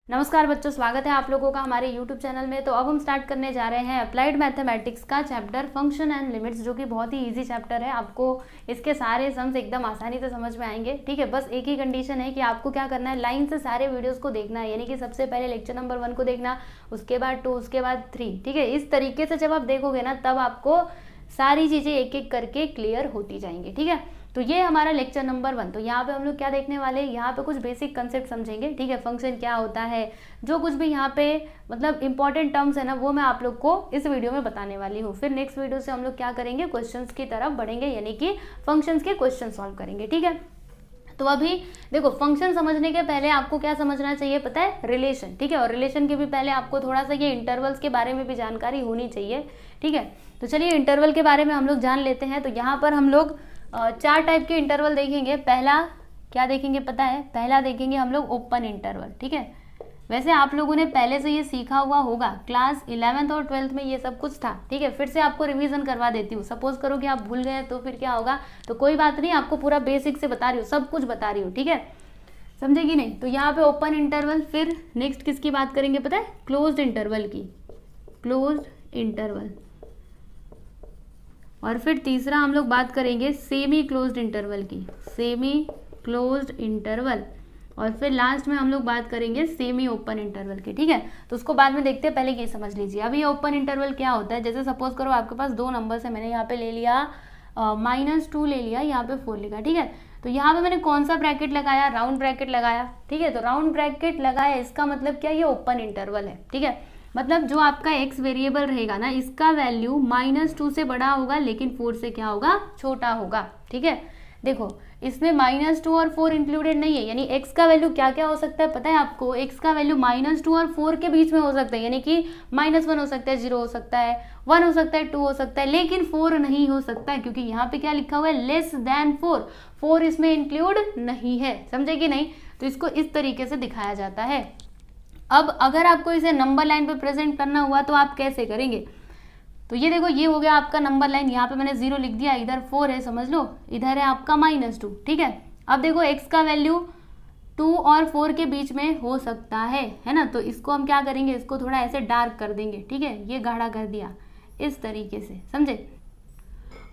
नमस्कार बच्चों, स्वागत है आप लोगों का हमारे YouTube चैनल में। तो अब हम स्टार्ट करने जा रहे हैं अप्लाइड मैथमेटिक्स का चैप्टर फंक्शन एंड लिमिट्स, जो कि बहुत ही इजी चैप्टर है। आपको इसके सारे सम्स एकदम आसानी से समझ में आएंगे। ठीक है, बस एक ही कंडीशन है कि आपको क्या करना है, लाइन से सारे वीडियोस को देखना है। यानी कि सबसे पहले लेक्चर नंबर 1 को देखना, उसके बाद 2, उसके बाद 3। ठीक है, इस तरीके से जब आप देखोगे ना, तब आपको सारी चीज़ें एक एक करके क्लियर होती जाएंगी। ठीक है, तो ये हमारा लेक्चर नंबर 1। तो यहाँ पे हम लोग क्या देखने वाले हैं, यहाँ पे कुछ बेसिक कंसेप्ट समझेंगे। ठीक है, फंक्शन क्या होता है, जो कुछ भी यहाँ पे मतलब इंपॉर्टेंट टर्म्स है ना, वो मैं आप लोग को इस वीडियो में बताने वाली हूँ। फिर नेक्स्ट वीडियो से हम लोग क्या करेंगे, क्वेश्चंस की तरफ बढ़ेंगे, यानी कि फंक्शंस के क्वेश्चन सॉल्व करेंगे। ठीक है, तो अभी देखो, फंक्शन समझने के पहले आपको क्या समझना चाहिए पता है, रिलेशन। ठीक है, और रिलेशन के भी पहले आपको थोड़ा सा ये इंटरवल्स के बारे में भी जानकारी होनी चाहिए। ठीक है, तो चलिए इंटरवल के बारे में हम लोग जान लेते हैं। तो यहाँ पर हम लोग 4 टाइप के इंटरवल देखेंगे। पहला क्या देखेंगे पता है, पहला देखेंगे हम लोग ओपन इंटरवल। ठीक है, वैसे आप लोगों ने पहले से ये सीखा हुआ होगा, क्लास 11th और 12th में ये सब कुछ था। ठीक है, फिर से आपको रिवीजन करवा देती हूँ। सपोज करो कि आप भूल गए तो फिर क्या होगा, तो कोई बात नहीं, आपको पूरा बेसिक से बता रही हूँ, सब कुछ बता रही हूँ। ठीक है, समझेगी नहीं। तो यहाँ पे ओपन इंटरवल, फिर नेक्स्ट किसकी बात करेंगे पता है, क्लोज्ड इंटरवल की, क्लोज्ड इंटरवल। और फिर तीसरा हम लोग बात करेंगे सेमी क्लोज्ड इंटरवल की, सेमी क्लोज्ड इंटरवल। और फिर लास्ट में हम लोग बात करेंगे सेमी ओपन इंटरवल की। ठीक है, तो उसको बाद में देखते हैं, पहले ये समझ लीजिए। अब ये ओपन इंटरवल क्या होता है, जैसे सपोज करो आपके पास 2 नंबर्स है, मैंने यहाँ पे ले लिया -2 ले लिया, यहाँ पे 4 लिखा। ठीक है, तो यहाँ पे मैंने कौन सा ब्रैकेट लगाया, राउंड ब्रैकेट लगाया। ठीक है, तो राउंड ब्रैकेट लगाया, इसका मतलब क्या, ये ओपन इंटरवल है। ठीक है, मतलब जो आपका x वेरिएबल रहेगा ना, इसका वैल्यू -2 से बड़ा होगा, लेकिन 4 से क्या होगा, छोटा होगा। ठीक है, देखो इसमें -2 और 4 इंक्लूडेड नहीं है, यानी x का वैल्यू क्या क्या हो सकता है पता है आपको, x का वैल्यू -2 और 4 के बीच में हो सकता है। यानी कि -1 हो सकता है, 0 हो सकता है, 1 हो सकता है, 2 हो सकता है, लेकिन 4 नहीं हो सकता है, क्योंकि यहाँ पे क्या लिखा हुआ है, लेस देन 4। 4 इसमें इंक्लूड नहीं है, समझे कि नहीं। तो इसको इस तरीके से दिखाया जाता है। अब अगर आपको इसे नंबर लाइन पे प्रेजेंट करना हुआ तो आप कैसे करेंगे, तो ये देखो, ये हो गया आपका नंबर लाइन। यहाँ पे मैंने 0 लिख दिया, इधर 4 है, समझ लो, इधर है आपका -2। ठीक है, अब देखो x का वैल्यू 2 और 4 के बीच में हो सकता है ना। तो इसको हम क्या करेंगे, इसको थोड़ा ऐसे डार्क कर देंगे। ठीक है, ये गाढ़ा कर दिया इस तरीके से, समझे।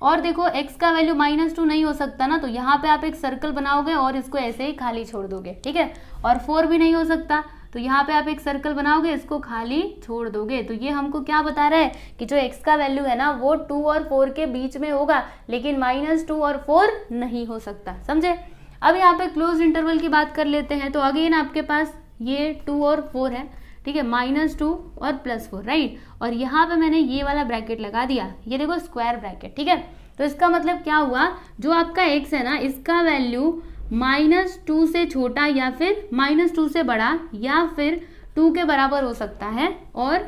और देखो x का वैल्यू -2 नहीं हो सकता ना, तो यहाँ पे आप एक सर्कल बनाओगे और इसको ऐसे ही खाली छोड़ दोगे। ठीक है, और 4 भी नहीं हो सकता, तो यहाँ पे आप एक सर्कल बनाओगे, इसको खाली छोड़ दोगे। तो ये हमको क्या बता रहा है कि जो x का वैल्यू है ना, वो 2 और 4 के बीच में होगा, लेकिन -2 और 4 नहीं हो सकता, समझे। अब यहाँ पे क्लोज इंटरवल की बात कर लेते हैं। तो अगेन आपके पास ये 2 और 4 है। ठीक है, -2 और +4, राइट। और यहाँ पे मैंने ये वाला ब्रैकेट लगा दिया, ये देखो स्क्वायर ब्रैकेट। ठीक है, तो इसका मतलब क्या हुआ, जो आपका x है ना, इसका वैल्यू -2 से छोटा या फिर -2 से बड़ा या फिर 2 के बराबर हो सकता है, और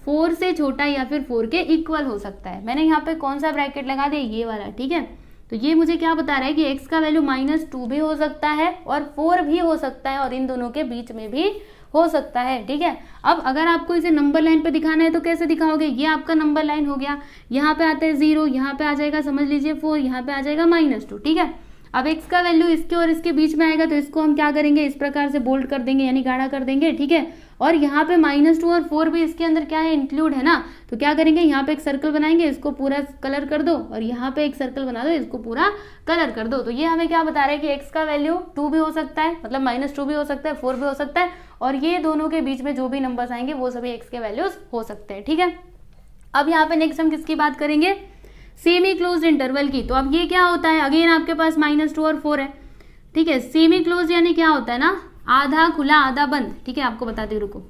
4 से छोटा या फिर 4 के इक्वल हो सकता है। मैंने यहाँ पे कौन सा ब्रैकेट लगा दिया, ये वाला। ठीक है, तो ये मुझे क्या बता रहा है कि x का वैल्यू -2 भी हो सकता है और 4 भी हो सकता है, और इन दोनों के बीच में भी हो सकता है। ठीक है, अब अगर आपको इसे नंबर लाइन पे दिखाना है तो कैसे दिखाओगे, ये आपका नंबर लाइन हो गया, यहाँ पे आता है 0, यहाँ पे आ जाएगा समझ लीजिए 4, यहाँ पे आ जाएगा -2। ठीक है, अब x का वैल्यू इसके और इसके बीच में आएगा, तो इसको हम क्या करेंगे, इस प्रकार से बोल्ड कर देंगे, यानी गाढ़ा कर देंगे। ठीक है, और यहाँ पे -2 और 4 भी इसके अंदर क्या है, इंक्लूड है ना, तो क्या करेंगे, यहाँ पे एक सर्कल बनाएंगे, इसको पूरा कलर कर दो, और यहाँ पे एक सर्कल बना दो, इसको पूरा कलर कर दो। तो ये हमें क्या बता रहा है कि x का वैल्यू 2 भी हो सकता है, मतलब -2 भी हो सकता है, 4 भी हो सकता है, और ये दोनों के बीच में जो भी नंबर्स आएंगे वो सभी x के वैल्यूज हो सकते हैं। ठीक है, अब यहाँ पे नेक्स्ट हम किसकी बात करेंगे, सेमी क्लोज्ड इंटरवल की। तो अब ये क्या होता है, अगेन आपके पास -2 और 4 है। ठीक है, सेमी क्लोज यानी क्या होता है ना, आधा खुला आधा बंद। ठीक है, आपको बताती हूँ, रुको।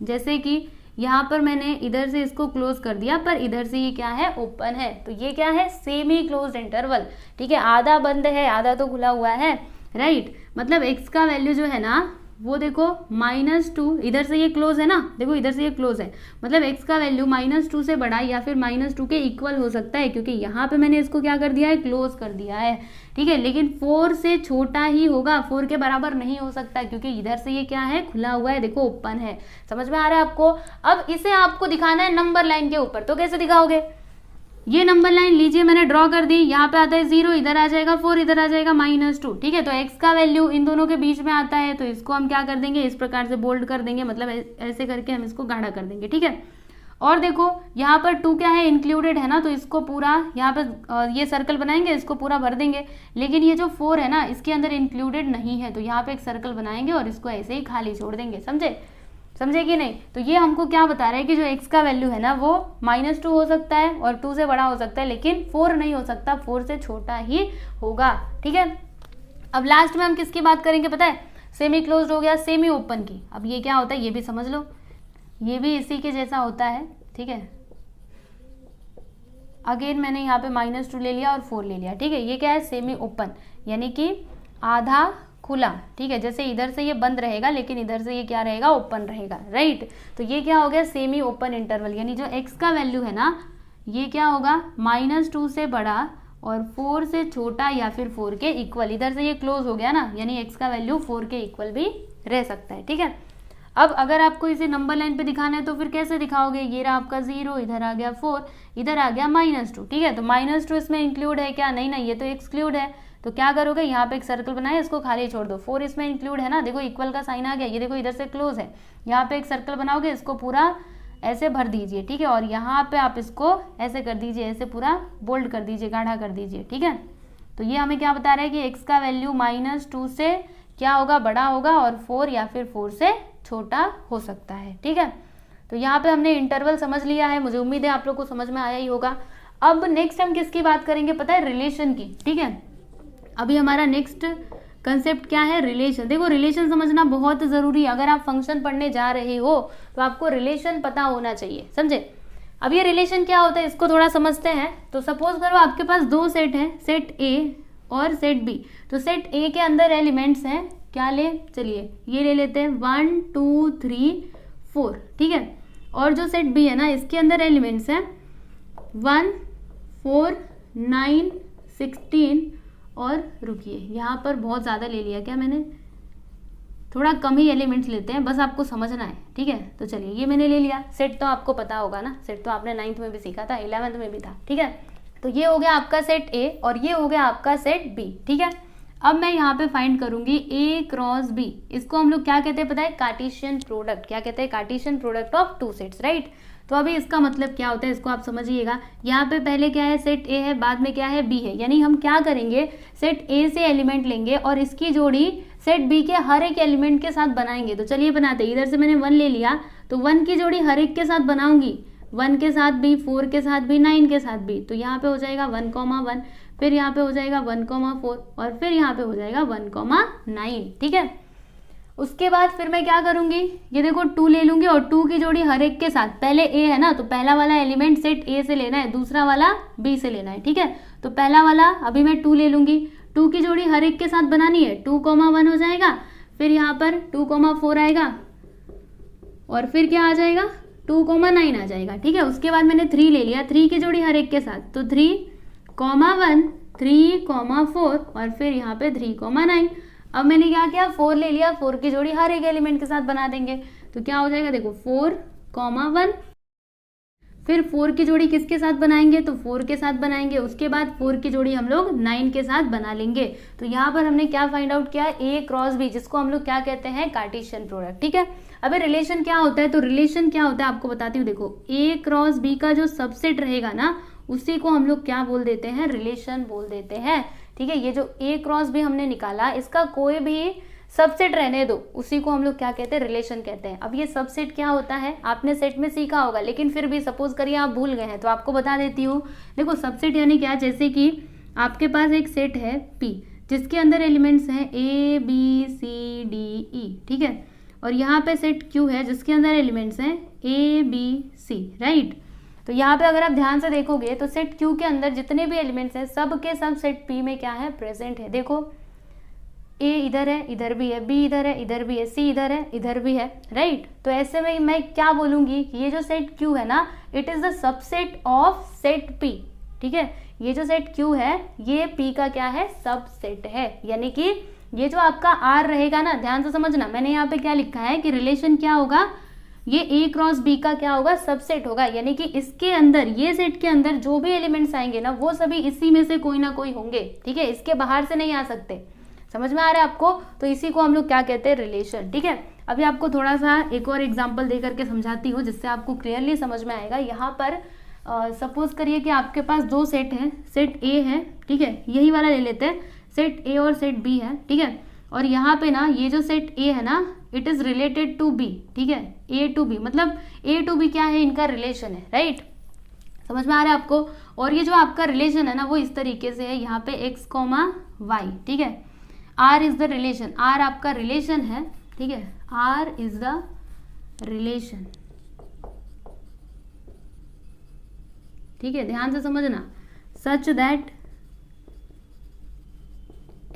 जैसे कि यहाँ पर मैंने इधर से इसको क्लोज कर दिया, पर इधर से ये क्या है, ओपन है, तो ये क्या है, सेमी क्लोज्ड इंटरवल। ठीक है, आधा बंद है, आधा तो खुला हुआ है, राइट। मतलब x का वैल्यू जो है ना, वो देखो -2, इधर से ये क्लोज है ना, देखो इधर से ये क्लोज है, मतलब x का वैल्यू -2 से बड़ा या फिर -2 के इक्वल हो सकता है, क्योंकि यहाँ पे मैंने इसको क्या कर दिया है, क्लोज कर दिया है। ठीक है, लेकिन 4 से छोटा ही होगा, 4 के बराबर नहीं हो सकता, क्योंकि इधर से ये क्या है, खुला हुआ है, देखो ओपन है। समझ में आ रहा है आपको। अब इसे आपको दिखाना है नंबर लाइन के ऊपर, तो कैसे दिखाओगे, ये नंबर लाइन लीजिए मैंने ड्रॉ कर दी, यहाँ पे आता है 0, इधर आ जाएगा 4, इधर आ जाएगा -2, ठीक है। तो x का वैल्यू इन दोनों के बीच में आता है, तो इसको हम क्या कर देंगे, इस प्रकार से बोल्ड कर देंगे, मतलब ऐसे करके हम इसको गाढ़ा कर देंगे, ठीक है। और देखो यहाँ पर 2 क्या है, इंक्लूडेड है ना, तो इसको पूरा यहाँ पे ये सर्कल बनाएंगे, इसको पूरा भर देंगे। लेकिन ये जो 4 है ना, इसके अंदर इंक्लूडेड नहीं है, तो यहाँ पे एक सर्कल बनाएंगे और इसको ऐसे ही खाली छोड़ देंगे, समझे कि नहीं। तो ये हमको क्या बता रहा है कि जो x का वैल्यू है ना वो -2 हो सकता है और 2 से बड़ा हो सकता है, लेकिन 4 नहीं हो सकता, 4 से छोटा ही होगा, ठीक है। अब लास्ट में हम किसकी बात करेंगे पता है, सेमी क्लोज्ड हो गया, सेमी ओपन की। अब ये क्या होता है ये भी समझ लो, ये भी इसी के जैसा होता है, ठीक है। अगेन मैंने यहाँ पे -2 ले लिया और 4 ले लिया, ठीक है। ये क्या है, सेमी ओपन, यानी कि आधा खुला, ठीक है। जैसे इधर से ये बंद रहेगा लेकिन इधर से ये क्या रहेगा, ओपन रहेगा, राइट। तो ये क्या हो गया, सेमी ओपन इंटरवल, यानी जो x का वैल्यू है ना ये क्या होगा, -2 से बड़ा और 4 से छोटा या फिर 4 के इक्वल। इधर से ये क्लोज हो गया ना, यानी x का वैल्यू 4 के इक्वल भी रह सकता है, ठीक है। अब अगर आपको इसे नंबर लाइन पे दिखाना है तो फिर कैसे दिखाओगे, ये रहा आपका 0, इधर आ गया 4, इधर आ गया -2, ठीक है। तो -2 इसमें इंक्लूड है क्या, नहीं, ये तो एक्सक्लूड है। तो क्या करोगे, यहाँ पे एक सर्कल बनाया, इसको खाली छोड़ दो। 4 इसमें इंक्लूड है ना, देखो इक्वल का साइन आ गया, ये देखो इधर से क्लोज है। यहाँ पे एक सर्कल बनाओगे, इसको पूरा ऐसे भर दीजिए, ठीक है। और यहाँ पे आप इसको ऐसे कर दीजिए, ऐसे पूरा बोल्ड कर दीजिए, गाढ़ा कर दीजिए, ठीक है। तो ये हमें क्या बता रहा है कि x का वैल्यू -2 से क्या होगा, बड़ा होगा, और 4 या फिर 4 से छोटा हो सकता है, ठीक है। तो यहाँ पे हमने इंटरवल समझ लिया है, मुझे उम्मीद है आप लोग को समझ में आया ही होगा। अब नेक्स्ट हम किसकी बात करेंगे पता है, रिलेशन की, ठीक है। अभी हमारा नेक्स्ट कंसेप्ट क्या है, रिलेशन। देखो रिलेशन समझना बहुत ज़रूरी है, अगर आप फंक्शन पढ़ने जा रहे हो तो आपको रिलेशन पता होना चाहिए, समझे। अब ये रिलेशन क्या होता है इसको थोड़ा समझते हैं। तो सपोज करो आपके पास 2 सेट हैं, सेट ए और सेट बी। तो सेट ए के अंदर एलिमेंट्स हैं, क्या ले, चलिए ये ले लेते हैं 1 2 3 4, ठीक है। और जो सेट बी है ना इसके अंदर एलिमेंट्स हैं 1 4 9 16 और रुकिए यहाँ पर बहुत ज़्यादा ले लिया क्या मैंने, थोड़ा कम ही एलिमेंट्स लेते हैं, बस आपको समझना है, ठीक है। तो चलिए ये मैंने ले लिया। सेट तो आपको पता होगा ना, सेट तो आपने 9th में भी सीखा था, 11th में भी था, ठीक है। तो ये हो गया आपका सेट ए और ये हो गया आपका सेट बी, ठीक है। अब मैं यहाँ पे फाइंड करूंगी ए क्रॉस बी, इसको हम लोग क्या कहते हैं पता है, कार्टेशियन प्रोडक्ट। क्या कहते हैं, Cartesian product of 2 sets, right. तो अभी इसका मतलब क्या होता है इसको आप समझिएगा। यहाँ पे पहले क्या है, सेट ए है, बाद में क्या है, बी है। यानी हम क्या करेंगे, सेट ए से एलिमेंट लेंगे और इसकी जोड़ी सेट बी के हर एक एलिमेंट के साथ बनाएंगे। तो चलिए बनाते हैं। इधर से मैंने 1 ले लिया, तो 1 की जोड़ी हर एक के साथ बनाऊंगी, 1 के साथ भी, 4 के साथ भी, 9 के साथ भी। तो यहाँ पे हो जाएगा 1,1, फिर यहाँ पे हो जाएगा 1,4 और फिर यहाँ पे हो जाएगा 1,9, ठीक है। उसके बाद फिर मैं क्या करूंगी, ये देखो 2 ले लूंगी और 2 की जोड़ी हर एक के साथ, पहले ए है ना तो पहला वाला एलिमेंट सेट ए से लेना है, दूसरा वाला बी से लेना है, ठीक है। तो पहला वाला अभी मैं 2 ले लूंगी, 2 की जोड़ी हर एक के साथ बनानी है, 2,1 हो जाएगा, फिर यहाँ पर 2,4 आएगा और फिर क्या आ जाएगा 2,9 आ जाएगा, ठीक है। उसके बाद मैंने 3 ले लिया, 3 की जोड़ी हर एक के साथ, तो 3,1 3,4 और फिर यहाँ पे 3,9। अब मैंने क्या किया, 4 ले लिया, 4 की जोड़ी हर एक एलिमेंट के साथ बना देंगे, तो क्या हो जाएगा देखो 4,1, फिर 4 की जोड़ी किसके साथ बनाएंगे, तो 4 के साथ बनाएंगे। उसके बाद 4 की जोड़ी हम लोग 9 के साथ बना लेंगे। तो यहाँ पर हमने क्या फाइंड आउट किया, ए क्रॉस बी, जिसको हम लोग क्या कहते हैं, कार्टेशियन प्रोडक्ट, ठीक है। अबे रिलेशन क्या होता है, तो रिलेशन क्या होता है आपको बताती हूँ। देखो ए क्रॉस बी का जो सबसेट रहेगा ना उसी को हम लोग क्या बोल देते हैं, रिलेशन बोल देते हैं, ठीक है। ये जो ए क्रॉस बी हमने निकाला, इसका कोई भी सबसेट रहने दो, उसी को हम लोग क्या कहते हैं, रिलेशन कहते हैं। अब ये सबसेट क्या होता है आपने सेट में सीखा होगा, लेकिन फिर भी सपोज करिए आप भूल गए हैं तो आपको बता देती हूँ। देखो सबसेट यानी क्या, जैसे कि आपके पास एक सेट है पी जिसके अंदर एलिमेंट्स हैं A B C D E, ठीक है। और यहाँ पे सेट क्यू है जिसके अंदर एलिमेंट्स हैं ए बी सी, राइट। तो यहाँ पे अगर आप ध्यान से देखोगे तो सेट क्यू के अंदर जितने भी एलिमेंट्स हैं सब के सब सेट पी में क्या है, प्रेजेंट है। देखो ए इधर है, इधर भी है, बी इधर है, इधर भी है, सी इधर है, इधर भी है, राइट। तो ऐसे में मैं क्या बोलूंगी, ये जो सेट क्यू है ना it is the subset of set P, ठीक है। ये जो सेट क्यू है ये पी का क्या है, सबसेट है। यानी कि ये जो आपका आर रहेगा ना, ध्यान से समझना, मैंने यहाँ पे क्या लिखा है कि रिलेशन क्या होगा, ये ए क्रॉस बी का क्या होगा, सबसेट होगा, यानी कि इसके अंदर, ये सेट के अंदर जो भी एलिमेंट्स आएंगे ना वो सभी इसी में से कोई ना कोई होंगे, ठीक है, इसके बाहर से नहीं आ सकते। समझ में आ रहा है आपको? तो इसी को हम लोग क्या कहते हैं, रिलेशन, ठीक है। अभी आपको थोड़ा सा एक और एग्जाम्पल दे करके समझाती हूँ जिससे आपको क्लियरली समझ में आएगा। यहाँ पर सपोज करिए कि आपके पास दो सेट हैं, सेट ए है, ठीक है, यही वाला ले लेते हैं, सेट ए और सेट बी है, ठीक है। और यहाँ पे ना ये जो सेट ए है ना, it is related to B, ठीक है, ए टू बी, मतलब ए टू बी क्या है, इनका रिलेशन है, राइट। समझ में आ रहा है आपको? और ये जो आपका रिलेशन है ना वो इस तरीके से है, यहाँ पे एक्स कॉमा वाई, ठीक है, R is the relation, R आपका रिलेशन है, ठीक है, आर इज द रिलेशन, ठीक है, ध्यान से समझना, such that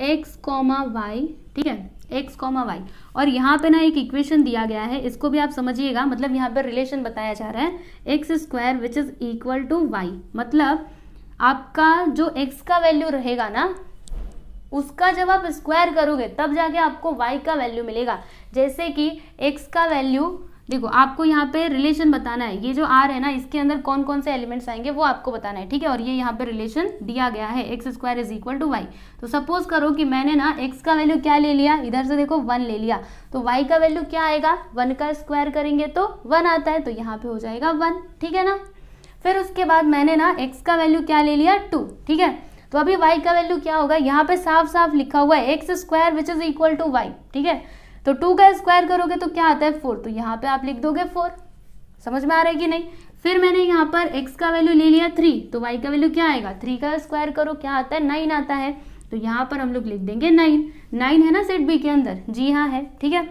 X comma Y, ठीक है, एक्स कॉमा वाई। और यहाँ पे ना एक इक्वेशन दिया गया है, इसको भी आप समझिएगा, मतलब यहाँ पे रिलेशन बताया जा रहा है, X square which is equal to Y, मतलब आपका जो एक्स का वैल्यू रहेगा ना उसका जब आप स्क्वायर करोगे तब जाके आपको y का वैल्यू मिलेगा। जैसे कि x का वैल्यू, देखो आपको यहाँ पे रिलेशन बताना है, ये जो r है ना इसके अंदर कौन कौन से एलिमेंट्स आएंगे वो आपको बताना है, ठीक है। और ये यहाँ पे रिलेशन दिया गया है, X square is equal to Y. तो सपोज करो कि मैंने ना x का वैल्यू क्या ले लिया, इधर से देखो 1 ले लिया, तो y का वैल्यू क्या आएगा, 1 का स्क्वायर करेंगे तो 1 आता है, तो यहाँ पे हो जाएगा 1, ठीक है ना। फिर उसके बाद मैंने ना x का वैल्यू क्या ले लिया, 2, ठीक है, तो अभी y का वैल्यू क्या होगा, यहाँ पे साफ साफ लिखा हुआ है X square which is equal to Y, ठीक है। तो 2 का स्क्वायर करोगे तो क्या आता है 4, तो यहाँ पे आप लिख दोगे 4। समझ में आ रहा है कि नहीं? फिर मैंने यहाँ पर x का वैल्यू ले लिया 3, तो y का वैल्यू क्या आएगा, 3 का स्क्वायर करो क्या आता है, 9 आता है, तो यहाँ पर हम लोग लिख देंगे 9 है ना सेट बी के अंदर, जी हाँ है, ठीक है।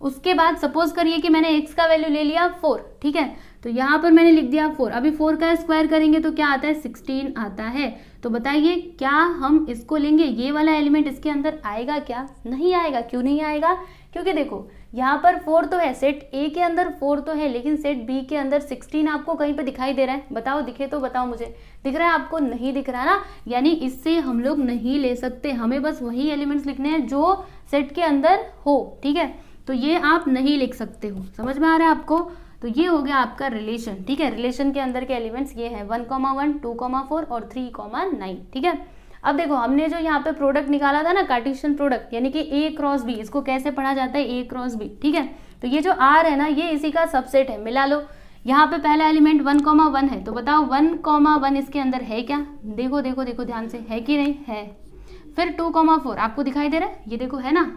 उसके बाद सपोज करिए कि मैंने x का वैल्यू ले लिया 4, ठीक है, तो यहाँ पर मैंने लिख दिया 4, अभी 4 का स्क्वायर करेंगे तो क्या आता है 16 आता है। तो बताइए क्या हम इसको लेंगे, ये वाला एलिमेंट इसके अंदर आएगा क्या, नहीं आएगा। क्यों नहीं आएगा, क्योंकि देखो यहाँ पर 4 तो है, सेट ए के अंदर 4 तो है, लेकिन सेट बी के अंदर 16 आपको कहीं पे दिखाई दे रहा है, बताओ, दिखे तो बताओ मुझे, दिख रहा है आपको, नहीं दिख रहा ना, यानी इससे हम लोग नहीं ले सकते, हमें बस वही एलिमेंट्स लिखने हैं जो सेट के अंदर हो, ठीक है, तो ये आप नहीं लिख सकते हो। समझ में आ रहा है आपको? तो ये हो गया आपका रिलेशन, ठीक है। रिलेशन के अंदर के एलिमेंट्स ये हैं 1,1, 2,4 और 3,9, ठीक है। अब देखो हमने जो यहाँ पे प्रोडक्ट निकाला था ना, कार्टेशियन प्रोडक्ट, यानी कि ए क्रॉस बी, इसको कैसे पढ़ा जाता है, ए क्रॉस बी, ठीक है। तो ये जो आर है ना ये इसी का सबसेट है, मिला लो। यहाँ पे पहला एलिमेंट 1,1 है, तो बताओ 1,1 इसके अंदर है क्या, देखो देखो देखो ध्यान से, है कि नहीं है। फिर 2,4 आपको दिखाई दे रहा है, ये देखो है ना।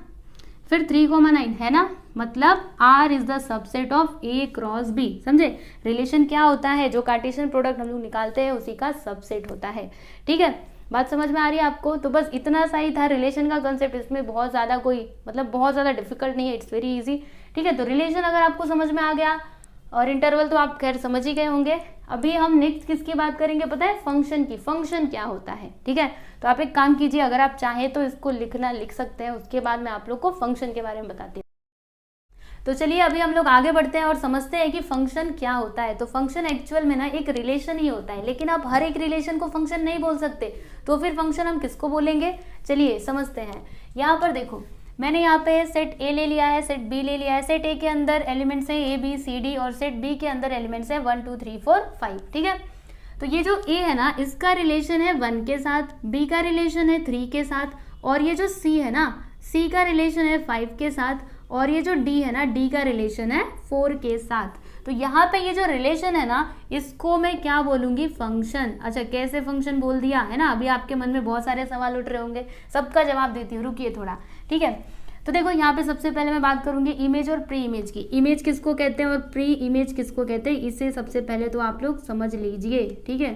फिर 3,9 है ना, मतलब R is the subset of A cross B। समझे? रिलेशन क्या होता है, जो कार्टेशियन प्रोडक्ट हम लोग निकालते हैं उसी का सबसेट होता है, ठीक है। बात समझ में आ रही है आपको? तो बस इतना सा ही था रिलेशन का कंसेप्ट, इसमें बहुत ज़्यादा कोई मतलब बहुत ज़्यादा डिफिकल्ट नहीं है, इट्स वेरी इजी, ठीक है। तो रिलेशन अगर आपको समझ में आ गया और इंटरवल तो आप खैर समझ ही गए होंगे। अभी हम नेक्स्ट किसकी बात करेंगे पता है, फंक्शन की। फंक्शन क्या होता है, ठीक है। तो आप एक काम कीजिए, अगर आप चाहें तो इसको लिख सकते हैं, उसके बाद मैं आप लोग को फंक्शन के बारे में बताती हूँ। तो चलिए अभी हम लोग आगे बढ़ते हैं और समझते हैं कि फंक्शन क्या होता है। तो फंक्शन एक्चुअल में ना एक रिलेशन ही होता है, लेकिन आप हर एक रिलेशन को फंक्शन नहीं बोल सकते, तो फिर फंक्शन हम किसको बोलेंगे, चलिए समझते हैं। यहाँ पर देखो मैंने यहाँ पे सेट ए ले लिया है, सेट बी ले लिया है। सेट ए के अंदर एलिमेंट्स है ए बी सी डी और सेट बी के अंदर एलिमेंट्स है 1 2 3 4 5, ठीक है। तो ये जो ए है ना इसका रिलेशन है 1 के साथ, बी का रिलेशन है 3 के साथ, और ये जो सी है ना सी का रिलेशन है 5 के साथ, और ये जो डी है ना डी का रिलेशन है 4 के साथ। तो यहाँ पे ये जो रिलेशन है ना इसको मैं क्या बोलूंगी, फंक्शन। अच्छा कैसे फंक्शन बोल दिया है ना, अभी आपके मन में बहुत सारे सवाल उठ रहे होंगे, सबका जवाब देती हूँ, रुकिए थोड़ा, ठीक है। तो देखो यहाँ पे सबसे पहले मैं बात करूंगी इमेज और प्री इमेज की। इमेज किसको कहते हैं और प्री इमेज किसको कहते हैं, इसे सबसे पहले तो आप लोग समझ लीजिए, ठीक है।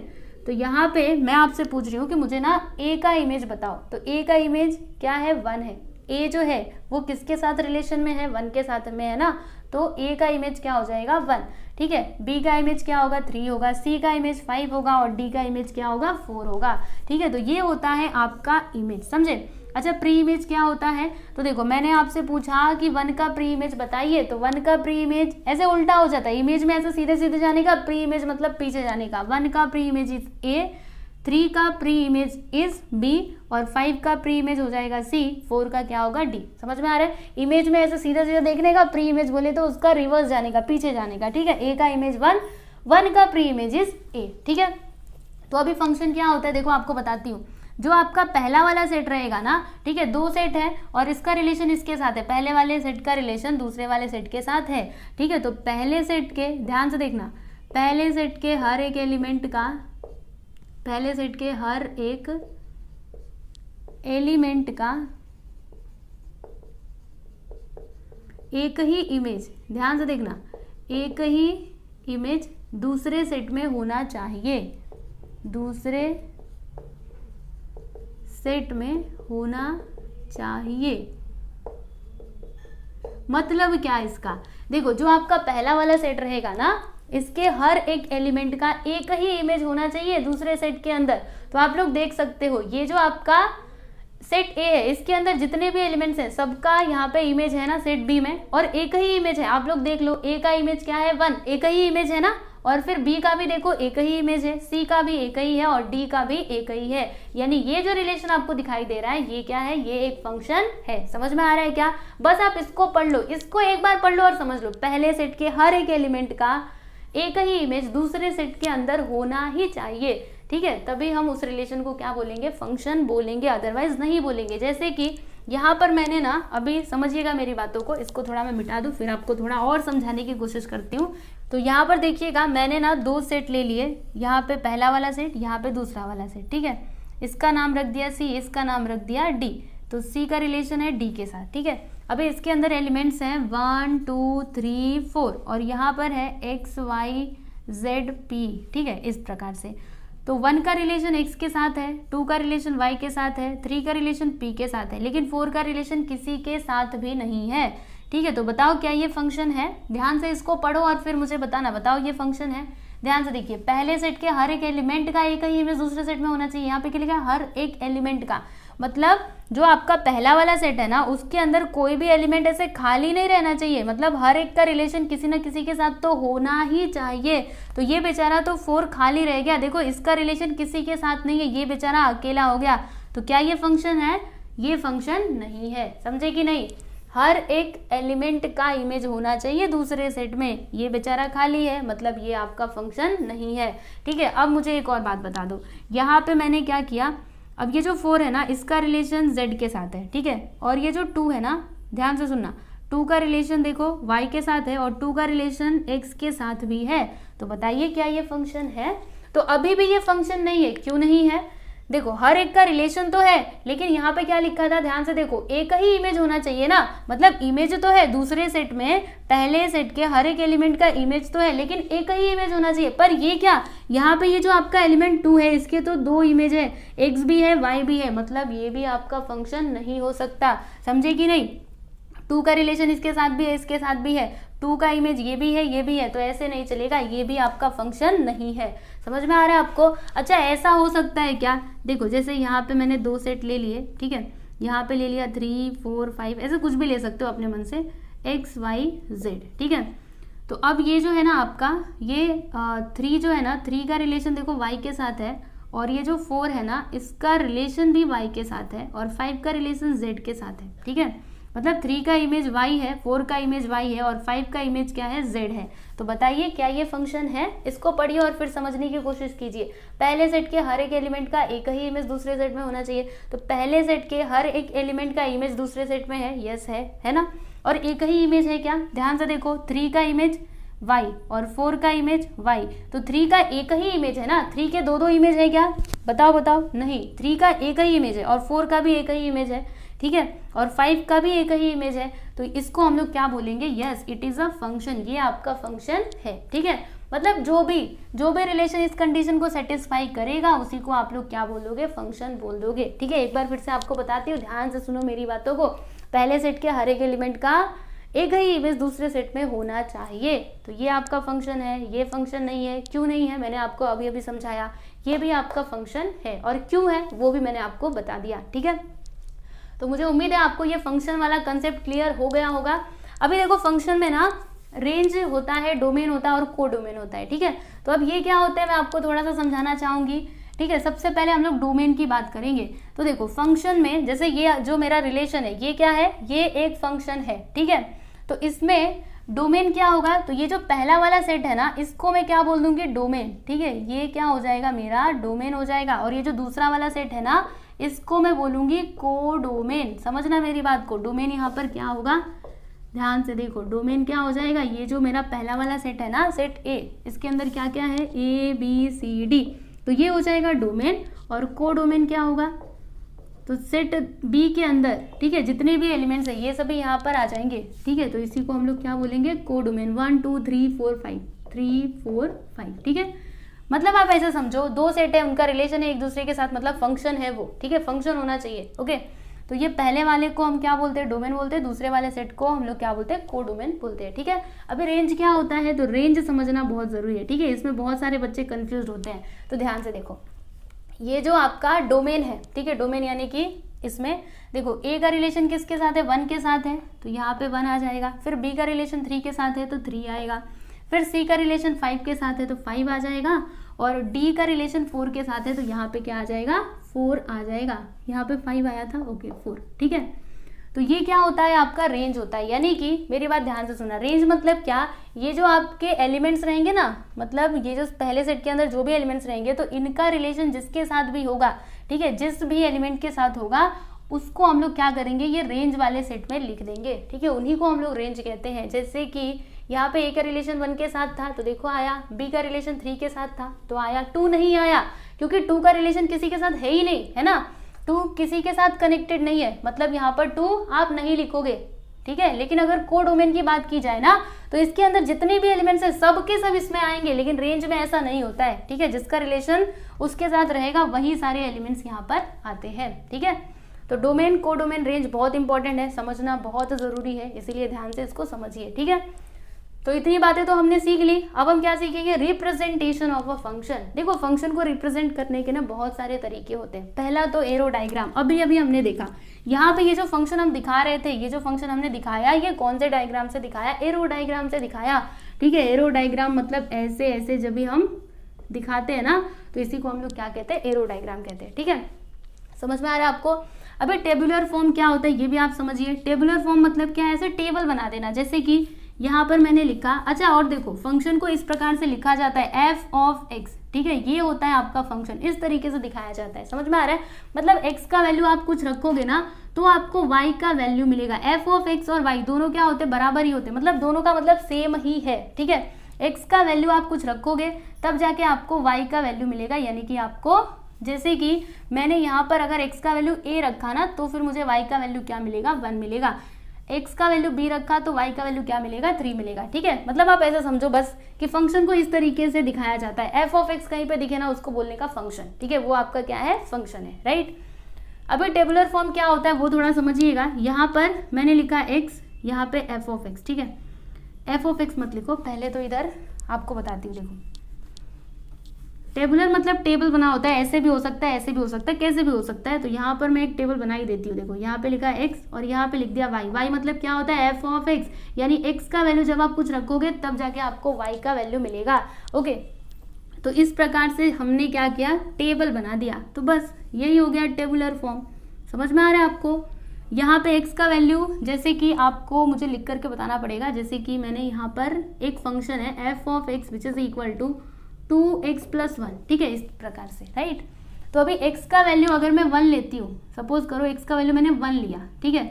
तो यहाँ पे मैं आपसे पूछ रही हूँ कि मुझे ना ए का इमेज बताओ। तो ए का इमेज क्या है, 1 है। ए जो है वो किसके साथ रिलेशन में है, 1 के साथ में है ना, तो ए का इमेज क्या हो जाएगा 1, ठीक है। बी का इमेज क्या होगा 3 होगा, सी का इमेज 5 होगा और डी का इमेज क्या होगा 4 होगा, ठीक है। तो ये होता है आपका इमेज, समझे। अच्छा प्री इमेज क्या होता है, तो देखो मैंने आपसे पूछा कि 1 का प्री इमेज बताइए, तो 1 का प्री इमेज ऐसे उल्टा हो जाता है, इमेज में ऐसे सीधे सीधे जाने का, प्री इमेज मतलब पीछे जाने का। 1 का प्री इमेज इज ए, 3 का प्री इमेज इज बी और 5 का प्री इमेज हो जाएगा सी, 4 का क्या होगा डी। समझ में आ रहा है? इमेज में ऐसे सीधा सीधा देखने का, प्री इमेज बोले तो उसका रिवर्स जाने का, पीछे जाने का, ठीक है। ए का इमेज 1, 1 का प्री इमेज इज ए, ठीक है। तो अभी फंक्शन क्या होता है देखो आपको बताती हूँ। जो आपका पहला वाला सेट रहेगा ना, ठीक है, 2 सेट है और इसका रिलेशन इसके साथ है, पहले वाले सेट का रिलेशन दूसरे वाले सेट के साथ है, ठीक है। तो पहले सेट के, ध्यान से देखना, पहले सेट के हर एक एलिमेंट का, पहले सेट के हर एक एलिमेंट का एक ही इमेज, ध्यान से देखना, एक ही इमेज दूसरे सेट में होना चाहिए, दूसरे सेट में होना चाहिए। मतलब क्या इसका, देखो जो आपका पहला वाला सेट रहेगा ना, इसके हर एक एलिमेंट का एक ही इमेज होना चाहिए दूसरे सेट के अंदर। तो आप लोग देख सकते हो ये जो आपका सेट ए है, इसके अंदर जितने भी एलिमेंट्स हैं सबका यहाँ पे इमेज है ना सेट बी में, और एक ही इमेज है। आप लोग देख लो, ए का इमेज क्या है 1, एक ही इमेज है ना, और फिर बी का भी देखो एक ही इमेज है, सी का भी एक ही है और डी का भी एक ही है। यानी ये जो रिलेशन आपको दिखाई दे रहा है ये क्या है, ये एक फंक्शन है। समझ में आ रहा है क्या? बस आप इसको पढ़ लो, इसको एक बार पढ़ लो और समझ लो, पहले सेट के हर एक एलिमेंट का एक ही इमेज दूसरे सेट के अंदर होना ही चाहिए, ठीक है। तभी हम उस रिलेशन को क्या बोलेंगे, फंक्शन बोलेंगे, अदरवाइज नहीं बोलेंगे। जैसे कि यहाँ पर मैंने ना, अभी समझिएगा मेरी बातों को, इसको थोड़ा मैं मिटा दूँ फिर आपको थोड़ा और समझाने की कोशिश करती हूँ। तो यहाँ पर देखिएगा मैंने ना 2 सेट ले लिए, यहाँ पे पहला वाला सेट, यहाँ पे दूसरा वाला सेट, ठीक है। इसका नाम रख दिया सी, इसका नाम रख दिया डी। तो सी का रिलेशन है डी के साथ, ठीक है। अभी इसके अंदर एलिमेंट्स हैं 1 2 3 4 और यहाँ पर है एक्स वाई जेड पी, ठीक है, इस प्रकार से। तो 1 का रिलेशन x के साथ है, 2 का रिलेशन y के साथ है, 3 का रिलेशन p के साथ है, लेकिन 4 का रिलेशन किसी के साथ भी नहीं है, ठीक है। तो बताओ क्या ये फंक्शन है? ध्यान से इसको पढ़ो और फिर मुझे बताना, बताओ ये फंक्शन है? ध्यान से देखिए, पहले सेट के हर एक एलिमेंट का एक ही इमेज दूसरे सेट में होना चाहिए। यहाँ पे क्या लिखा है, हर एक एलिमेंट का, मतलब जो आपका पहला वाला सेट है ना, उसके अंदर कोई भी एलिमेंट ऐसे खाली नहीं रहना चाहिए, मतलब हर एक का रिलेशन किसी न किसी के साथ तो होना ही चाहिए। तो ये बेचारा तो 4 खाली रह गया, देखो इसका रिलेशन किसी के साथ नहीं है, ये बेचारा अकेला हो गया। तो क्या ये फंक्शन है? ये फंक्शन नहीं है, समझे कि नहीं? हर एक एलिमेंट का इमेज होना चाहिए दूसरे सेट में, ये बेचारा खाली है, मतलब ये आपका फंक्शन नहीं है, ठीक है। अब मुझे एक और बात बता दो, यहाँ पे मैंने क्या किया, अब ये जो 4 है ना, इसका रिलेशन z के साथ है, ठीक है, और ये जो 2 है ना, ध्यान से सुनना, 2 का रिलेशन देखो y के साथ है और 2 का रिलेशन x के साथ भी है। तो बताइए क्या ये फंक्शन है? तो अभी भी ये फंक्शन नहीं है। क्यों नहीं है? देखो हर एक का रिलेशन तो है, लेकिन यहाँ पे क्या लिखा था, ध्यान से देखो, एक ही इमेज होना चाहिए ना, मतलब इमेज तो है दूसरे सेट में, पहले सेट के हर एक एलिमेंट का इमेज तो है, लेकिन एक ही इमेज होना चाहिए। पर ये क्या, यहाँ पे ये जो आपका एलिमेंट 2 है, इसके तो 2 इमेज है, एक्स भी है वाई भी है, मतलब ये भी आपका फंक्शन नहीं हो सकता, समझे कि नहीं? 2 का रिलेशन इसके साथ भी है, इसके साथ भी है, 2 का इमेज ये भी है, ये भी है, तो ऐसे नहीं चलेगा, ये भी आपका फंक्शन नहीं है। समझ में आ रहा है आपको? अच्छा ऐसा हो सकता है क्या, देखो जैसे यहाँ पे मैंने 2 सेट ले लिए, ठीक है, यहाँ पे ले लिया 3 4 5, ऐसे कुछ भी ले सकते हो अपने मन से, एक्स वाई जेड, ठीक है। तो अब ये जो है ना आपका, ये 3 जो है ना, 3 का रिलेशन देखो वाई के साथ है, और ये जो 4 है ना, इसका रिलेशन भी वाई के साथ है, और 5 का रिलेशन जेड के साथ है, ठीक है। मतलब 3 का इमेज y है, 4 का इमेज y है और 5 का इमेज क्या है, z है। तो बताइए क्या ये फंक्शन है? इसको पढ़िए और फिर समझने की कोशिश कीजिए। पहले सेट के हर एक एलिमेंट का एक ही इमेज दूसरे सेट में होना चाहिए, तो पहले सेट के हर एक एलिमेंट का इमेज दूसरे सेट में है, यस है ना? और एक ही इमेज है क्या? ध्यान से देखो, 3 का इमेज y और 4 का इमेज y, तो 3 का एक ही इमेज है ना, 3 के 2 इमेज है क्या? बताओ बताओ, नहीं, 3 का एक ही इमेज है और 4 का भी एक ही इमेज है, ठीक है, और 5 का भी एक ही इमेज है। तो इसको हम लोग क्या बोलेंगे? Yes, it is a function, ये आपका फंक्शन है, ठीक है। मतलब जो भी रिलेशन इस कंडीशन को सेटिस्फाई करेगा उसी को आप लोग क्या बोलोगे? फंक्शन बोल दोगे, ठीक है। एक बार फिर से आपको बताती हूँ, ध्यान से सुनो मेरी बातों को। पहले सेट के हर एक एलिमेंट का एक ही इमेज दूसरे सेट में होना चाहिए, तो ये आपका फंक्शन है। ये फंक्शन नहीं है, क्यों नहीं है? मैंने आपको अभी अभी समझाया, ये भी आपका फंक्शन है, और क्यों है वो भी मैंने आपको बता दिया, ठीक है। तो मुझे उम्मीद है आपको ये फंक्शन वाला कंसेप्ट क्लियर हो गया होगा। अभी देखो फंक्शन में ना रेंज होता है, डोमेन होता है और को डोमेन होता है, ठीक है। तो अब ये क्या होता है मैं आपको थोड़ा सा समझाना चाहूंगी, ठीक है, सबसे पहले हम लोग डोमेन की बात करेंगे। तो देखो फंक्शन में जैसे ये जो मेरा रिलेशन है ये क्या है, ये एक फंक्शन है, ठीक है। तो इसमें डोमेन क्या होगा, तो ये जो पहला वाला सेट है ना इसको मैं क्या बोल दूंगी, डोमेन, ठीक है। ये क्या हो जाएगा, मेरा डोमेन हो जाएगा। और ये जो दूसरा वाला सेट है ना इसको मैं बोलूंगी कोडोमेन। समझना मेरी बात को, डोमेन यहाँ पर क्या होगा, ध्यान से देखो, डोमेन क्या हो जाएगा, ये जो मेरा पहला वाला सेट है ना, सेट ए, इसके अंदर क्या क्या है, ए बी सी डी, तो ये हो जाएगा डोमेन। और कोडोमेन क्या होगा, तो सेट बी के अंदर, ठीक है, जितने भी एलिमेंट्स है ये सभी यहाँ पर आ जाएंगे, ठीक है। तो इसी को हम लोग क्या बोलेंगे, कोडोमेन। 1 2 3 4 5, 3 4 5, ठीक है। मतलब आप ऐसा समझो, दो सेट है, उनका रिलेशन है एक दूसरे के साथ, मतलब फंक्शन है वो, ठीक है, फंक्शन होना चाहिए, ओके। तो ये पहले वाले को हम क्या बोलते हैं, डोमेन बोलते हैं, दूसरे वाले सेट को हम लोग क्या बोलते हैं, कोडोमेन बोलते हैं, ठीक है। अभी रेंज क्या होता है, तो रेंज समझना बहुत जरूरी है, ठीक है। इसमें बहुत सारे बच्चे कंफ्यूज होते हैं, तो ध्यान से देखो, ये जो आपका डोमेन है, ठीक है, डोमेन यानी कि इसमें देखो ए का रिलेशन किसके साथ है, 1 के साथ है, तो यहाँ पे 1 आ जाएगा। फिर बी का रिलेशन 3 के साथ है तो 3 आएगा। फिर सी का रिलेशन 5 के साथ है तो 5 आ जाएगा। और डी का रिलेशन 4 के साथ है तो यहाँ पे क्या आ जाएगा, 4 आ जाएगा। यहाँ पे 5 आया था, ओके 4, ठीक है। तो ये क्या होता है, आपका रेंज होता है। यानी कि मेरी बात ध्यान से सुनना, रेंज मतलब क्या, ये जो आपके एलिमेंट्स रहेंगे ना, मतलब ये जो पहले सेट के अंदर जो भी एलिमेंट्स रहेंगे तो इनका रिलेशन जिसके साथ भी होगा, ठीक है, जिस भी एलिमेंट के साथ होगा उसको हम लोग क्या करेंगे, ये रेंज वाले सेट में लिख देंगे, ठीक है। उन्हीं को हम लोग रेंज कहते हैं। जैसे कि यहाँ पे ए का रिलेशन 1 के साथ था तो देखो आया, बी का रिलेशन 3 के साथ था तो आया, 2 नहीं आया क्योंकि 2 का रिलेशन किसी के साथ है ही नहीं, है ना, 2 किसी के साथ कनेक्टेड नहीं है, मतलब यहाँ पर 2 आप नहीं लिखोगे, ठीक है। लेकिन अगर कोडोमेन की बात की जाए ना तो इसके अंदर जितने भी एलिमेंट्स है सब के सब इसमें आएंगे, लेकिन रेंज में ऐसा नहीं होता है, ठीक है। जिसका रिलेशन उसके साथ रहेगा वही सारे एलिमेंट्स यहाँ पर आते हैं, ठीक है। तो डोमेन, कोडोमेन, रेंज बहुत इंपॉर्टेंट है, समझना बहुत जरूरी है, इसीलिए ध्यान से इसको समझिए, ठीक है। तो इतनी बातें तो हमने सीख ली। अब हम क्या सीखेंगे, रिप्रेजेंटेशन ऑफ अ फंक्शन। देखो फंक्शन को रिप्रेजेंट करने के ना बहुत सारे तरीके होते हैं। पहला तो एरो डायग्राम, अभी अभी हमने देखा यहाँ पे ये जो फंक्शन हम दिखा रहे थे, ये जो फंक्शन हमने दिखाया ये कौन से डायग्राम से दिखाया, एरो डायग्राम से दिखाया, ठीक है। एरो डायग्राम मतलब ऐसे ऐसे जब भी हम दिखाते हैं ना तो इसी को हम लोग क्या कहते हैं, एरो डायग्राम कहते हैं, ठीक है। समझ में आ रहा है आपको। अभी टेबुलर फॉर्म क्या होता है ये भी आप समझिए। टेबुलर फॉर्म मतलब क्या है, ऐसे टेबल बना देना, जैसे कि यहाँ पर मैंने लिखा। अच्छा और देखो फंक्शन को इस प्रकार से लिखा जाता है एफ ऑफ एक्स, ठीक है, ये होता है आपका फंक्शन, इस तरीके से दिखाया जाता है। समझ में आ रहा है, मतलब x का वैल्यू आप कुछ रखोगे ना तो आपको y का वैल्यू मिलेगा। एफ ऑफ एक्स और y दोनों क्या होते हैं, बराबर ही होते हैं, मतलब दोनों का मतलब सेम ही है, ठीक है। x का वैल्यू आप कुछ रखोगे तब जाके आपको y का वैल्यू मिलेगा, यानी कि आपको, जैसे कि मैंने यहाँ पर अगर x का वैल्यू a रखा ना तो फिर मुझे y का वैल्यू क्या मिलेगा, 1 मिलेगा। x का वैल्यू b रखा तो y का वैल्यू क्या मिलेगा, 3 मिलेगा, ठीक है। मतलब आप ऐसा समझो बस कि फंक्शन को इस तरीके से दिखाया जाता है। एफ ऑफ एक्स कहीं पे दिखे ना उसको बोलने का फंक्शन, ठीक है, वो आपका क्या है, फंक्शन है, राइट। अभी टेबुलर फॉर्म क्या होता है वो थोड़ा समझिएगा। यहाँ पर मैंने लिखा x, यहाँ पे एफ ऑफ एक्स, ठीक है। एफ ऑफ एक्स मत लिखो, पहले तो इधर आपको बताती हूँ। देखो टेबुलर मतलब टेबल बना होता है, ऐसे भी हो सकता है, ऐसे भी हो सकता है, कैसे भी हो सकता है। तो यहाँ पर मैं एक टेबल बना ही देती हूँ। देखो यहाँ पे लिखा है x और यहाँ पे लिख दिया y। y मतलब क्या होता है, एफ ऑफ एक्स, यानी x का वैल्यू जब आप कुछ रखोगे तब जाके आपको y का वैल्यू मिलेगा, ओके। तो इस प्रकार से हमने क्या किया, टेबल बना दिया। तो बस यही हो गया टेबुलर फॉर्म। समझ में आ रहा है आपको। यहाँ पे x का वैल्यू जैसे कि आपको मुझे लिख करके बताना पड़ेगा, जैसे कि मैंने यहाँ पर एक फंक्शन है F of X which is equal to 2x + 1, ठीक है, इस प्रकार से, राइट। तो अभी x का वैल्यू अगर मैं 1 लेती हूँ, सपोज करो x का वैल्यू मैंने 1 लिया, ठीक है,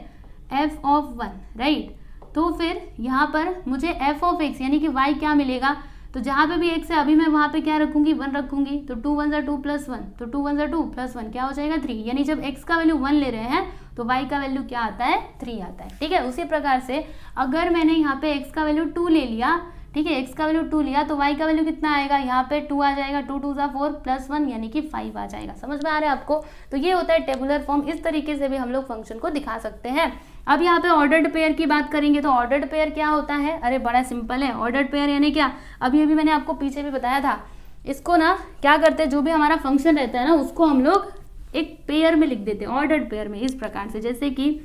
f ऑफ 1, राइट। तो फिर यहाँ पर मुझे f ऑफ x यानी कि y क्या मिलेगा, तो जहाँ पे भी x है अभी मैं वहाँ पे क्या रखूंगी, 1 रखूंगी। तो 2 × 1 = 2 + 1, तो 2 × 1 = 2 + 1 क्या हो जाएगा, 3। यानी जब x का वैल्यू 1 ले रहे हैं तो y का वैल्यू क्या आता है, 3 आता है, ठीक है। उसी प्रकार से अगर मैंने यहाँ पे x का वैल्यू 2 ले लिया, ठीक है, x का वैल्यू 2 लिया तो y का वैल्यू कितना आएगा, यहाँ पे 2 आ जाएगा, 2 × 2 = 4 + 1 यानी कि 5 आ जाएगा। समझ में आ रहा है आपको। तो ये होता है टेबुलर फॉर्म। इस तरीके से भी हम लोग फंक्शन को दिखा सकते हैं। अब यहाँ पे ऑर्डर्ड पेयर की बात करेंगे तो ऑर्डर्ड पेयर क्या होता है, अरे बड़ा सिंपल है। ऑर्डर्ड पेयर यानी क्या, अभी अभी मैंने आपको पीछे भी बताया था। इसको ना क्या करते हैं, जो भी हमारा फंक्शन रहता है ना उसको हम लोग एक पेयर में लिख देते हैं, ऑर्डर्ड पेयर में, इस प्रकार से। जैसे कि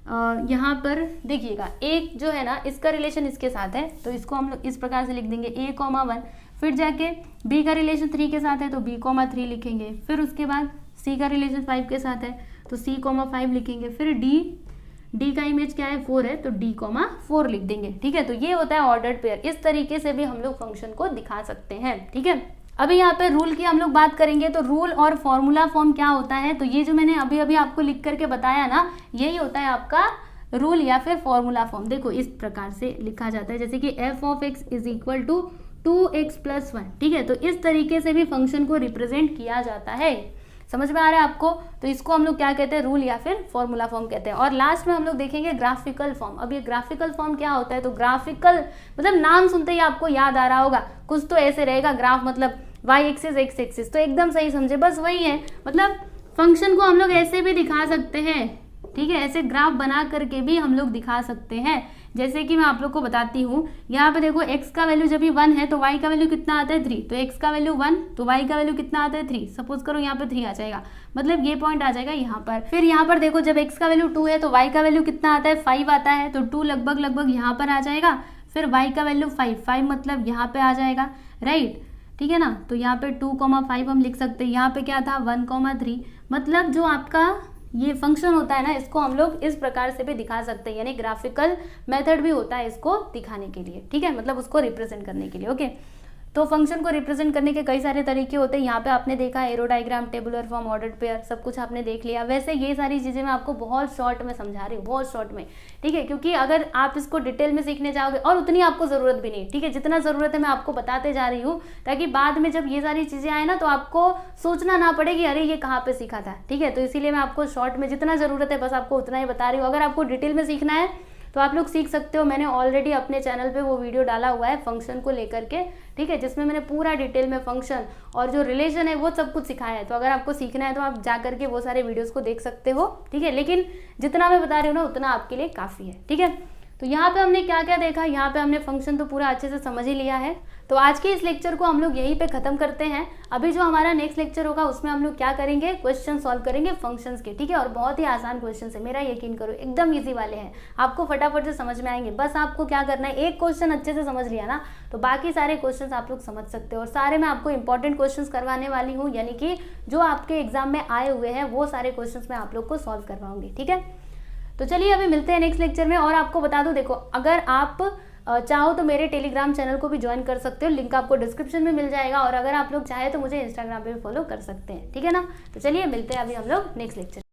यहाँ पर देखिएगा, एक जो है ना इसका रिलेशन इसके साथ है तो इसको हम लोग इस प्रकार से लिख देंगे a, 1, फिर जाके बी का रिलेशन 3 के साथ है तो b,3 लिखेंगे। फिर उसके बाद सी का रिलेशन 5 के साथ है तो c,5 लिखेंगे। फिर डी का इमेज क्या है 4 है तो d,4 लिख देंगे। ठीक है, तो ये होता है ऑर्डर्ड पेयर। इस तरीके से भी हम लोग फंक्शन को दिखा सकते हैं। ठीक है, अभी यहाँ पे रूल की हम लोग बात करेंगे तो रूल और फॉर्मूला फॉर्म क्या होता है, तो ये जो मैंने अभी अभी आपको लिख करके बताया ना, यही होता है आपका रूल या फिर फॉर्मूला फॉर्म। देखो इस प्रकार से लिखा जाता है, जैसे कि f(x) is equal to 2x + 1। ठीक है, तो इस तरीके से भी फंक्शन को रिप्रेजेंट किया जाता है। समझ में आ रहा है आपको? तो इसको हम लोग क्या कहते हैं, रूल या फिर फॉर्मूला फॉर्म कहते हैं। और लास्ट में हम लोग देखेंगे ग्राफिकल फॉर्म। अब ये ग्राफिकल फॉर्म क्या होता है, तो ग्राफिकल मतलब नाम सुनते ही आपको याद आ रहा होगा, कुछ तो ऐसे रहेगा, ग्राफ मतलब y एक्सिस x एक्सिस, तो एकदम सही समझे, बस वही है। मतलब फंक्शन को हम लोग ऐसे भी दिखा सकते हैं। ठीक है, ऐसे ग्राफ बना करके भी हम लोग दिखा सकते हैं। जैसे कि मैं आप लोग को बताती हूँ, यहाँ पे देखो x का वैल्यू जब भी 1 है तो y का वैल्यू कितना आता है 3, तो x का वैल्यू 1 तो y का वैल्यू कितना आता है 3। सपोज करो यहाँ पे 3 आ जाएगा, मतलब ये पॉइंट आ जाएगा यहाँ पर। फिर यहाँ पर देखो जब x का वैल्यू 2 है तो y का वैल्यू कितना आता है 5 आता है, तो 2 लगभग यहाँ पर आ जाएगा। फिर y का वैल्यू 5 मतलब यहाँ पे आ जाएगा, राइट। ठीक है ना, तो यहाँ पे 2,5 हम लिख सकते हैं। यहाँ पे क्या था 1,3। मतलब जो आपका ये फंक्शन होता है ना, इसको हम लोग इस प्रकार से भी दिखा सकते हैं, यानी ग्राफिकल मेथड भी होता है इसको दिखाने के लिए। ठीक है, मतलब उसको रिप्रेजेंट करने के लिए। ओके, तो फंक्शन को रिप्रेजेंट करने के कई सारे तरीके होते हैं। यहाँ पे आपने देखा arrow diagram, tabular form, ordered pair, सब कुछ आपने देख लिया। वैसे ये सारी चीज़ें मैं आपको बहुत शॉर्ट में समझा रही हूँ, बहुत शॉर्ट में। ठीक है, क्योंकि अगर आप इसको डिटेल में सीखने जाओगे, और उतनी आपको ज़रूरत भी नहीं। ठीक है, जितना ज़रूरत है मैं आपको बताते जा रही हूँ, ताकि बाद में जब ये सारी चीज़ें आए ना तो आपको सोचना ना पड़े कि अरे ये कहाँ पे सीखा था। ठीक है, तो इसीलिए मैं आपको शॉर्ट में जितना ज़रूरत है बस आपको उतना ही बता रही हूँ। अगर आपको डिटेल में सीखना है तो आप लोग सीख सकते हो। मैंने ऑलरेडी अपने चैनल पे वो वीडियो डाला हुआ है फंक्शन को लेकर के। ठीक है, जिसमें मैंने पूरा डिटेल में फंक्शन और जो रिलेशन है वो सब कुछ सिखाया है। तो अगर आपको सीखना है तो आप जा करके वो सारे वीडियोस को देख सकते हो। ठीक है, लेकिन जितना मैं बता रही हूँ ना उतना आपके लिए काफ़ी है। ठीक है, तो यहाँ पे हमने क्या क्या देखा, यहाँ पे हमने फंक्शन तो पूरा अच्छे से समझ ही लिया है। तो आज के इस लेक्चर को हम लोग यहीं पे ख़त्म करते हैं। अभी जो हमारा नेक्स्ट लेक्चर होगा उसमें हम लोग क्या करेंगे, क्वेश्चन सॉल्व करेंगे फंक्शंस के। ठीक है, और बहुत ही आसान क्वेश्चन है, मेरा यकीन करो, एकदम ईजी वाले हैं, आपको फटाफट से समझ में आएंगे। बस आपको क्या करना है, एक क्वेश्चन अच्छे से समझ लिया ना तो बाकी सारे क्वेश्चन आप लोग समझ सकते हो। और सारे मैं आपको इंपॉर्टेंट क्वेश्चन करवाने वाली हूँ, यानी कि जो आपके एग्जाम में आए हुए हैं वो सारे क्वेश्चन मैं आप लोग को सॉल्व करवाऊंगी। ठीक है, तो चलिए अभी मिलते हैं नेक्स्ट लेक्चर में। और आपको बता दूं, देखो अगर आप चाहो तो मेरे टेलीग्राम चैनल को भी ज्वाइन कर सकते हो, लिंक आपको डिस्क्रिप्शन में मिल जाएगा। और अगर आप लोग चाहे तो मुझे इंस्टाग्राम पे भी फॉलो कर सकते हैं। ठीक है ना, तो चलिए मिलते हैं अभी हम लोग नेक्स्ट लेक्चर।